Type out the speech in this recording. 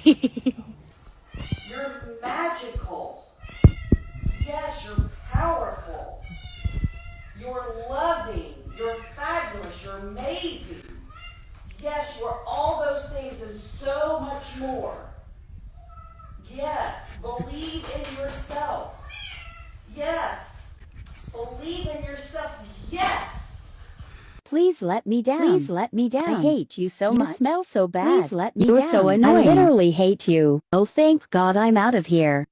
You're magical. Yes, you're powerful. You're loving. You're fabulous. You're amazing. Yes, you're all those things and so much more. Yes, believe in yourself. Yes, believe in yourself. Yes. Please let me down. Please let me down. I hate you so much. You smell so bad. Please let me You're down. so annoying. I literally hate you. Oh, thank God I'm out of here.